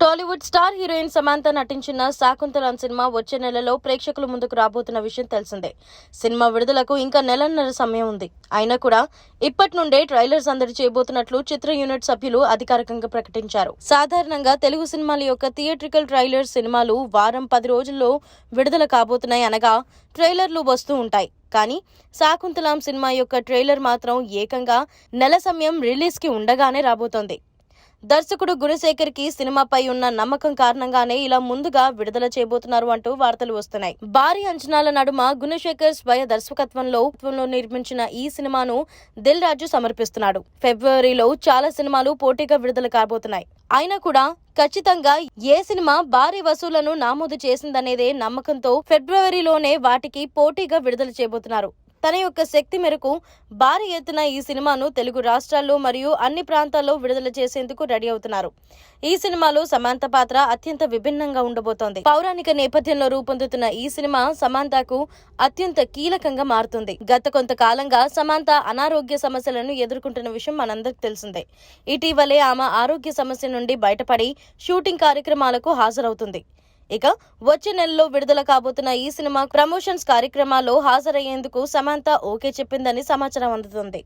Tollywood star heroine Samantha నటించిన Shaakuntalam cinema వచ్చే నెలలో ప్రేక్షకుల ముందుకు రాబోతున్న విషయం తెలిసిందే. సినిమా విడుదలకు ఇంకా నెలన్నర సమయం ఉంది. అయినా కూడా ఇప్పటి నుండే ట్రైలర్ సందడి చేయబోతున్నట్లు చిత్ర యూనిట్ సభ్యులు అధికారికంగా ప్రకటించారు. సాధారణంగా తెలుగు సినిమాల యొక్క థియేట్రికల్ ట్రైలర్ సినిమాలు వారం 10 రోజుల్లో విడుదల కాబోతున్నాయి అనగా ట్రైలర్లు వస్తూ ఉంటాయి. కానీ శాకుంతలం సినిమా యొక్క ట్రైలర్ మాత్రం ఏకంగా నెల సమయం రిలీజ్ కి ఉండగానే రాబోతోంది. దర్శకుడు గుణశేఖర్ కి సినిమాపై ఉన్న నమ్మకం కారణంగానే ఇలా ముందుగా విడుదల చేయబోతున్నారు అంటూ వార్తలు వస్తున్నాయి. భారీ అంచనాల నడుమ గుణశేఖర్ స్వయ దర్శకత్వంలో నిర్మించిన ఈ సినిమాను దిల్ రాజు సమర్పిస్తున్నాడు. ఫిబ్రవరిలో చాలా సినిమాలు పోటీగా విడుదల కాబోతున్నాయి. అయినా కూడా ఖచ్చితంగా ఏ సినిమా భారీ వసూళ్లను నమోదు చేసిందనేదే నమ్మకంతో ఫిబ్రవరిలోనే వాటికి పోటీగా విడుదల చేయబోతున్నారు. తన యొక్క శక్తి మేరకు భారీ ఎత్తున ఈ సినిమాను తెలుగు రాష్ట్రాల్లో మరియు అన్ని ప్రాంతాల్లో విడుదల చేసేందుకు రెడీ అవుతున్నారు. ఈ సినిమాలో సమంత పాత్ర అత్యంత విభిన్నంగా ఉండబోతోంది. పౌరాణిక నేపథ్యంలో రూపొందుతున్న ఈ సినిమా సమంతకు అత్యంత కీలకంగా మారుతుంది. గత కొంతకాలంగా సమంత అనారోగ్య సమస్యలను ఎదుర్కొంటున్న విషయం మనందరికి తెలిసిందే. ఇటీవలే ఆమె ఆరోగ్య సమస్య నుండి బయటపడి షూటింగ్ కార్యక్రమాలకు హాజరవుతుంది. ఇక వచ్చే నెలలో విడుదల కాబోతున్న ఈ సినిమా ప్రమోషన్స్ కార్యక్రమాల్లో హాజరయ్యేందుకు సమంత ఓకే చెప్పిందని సమాచారం అందుతుంది.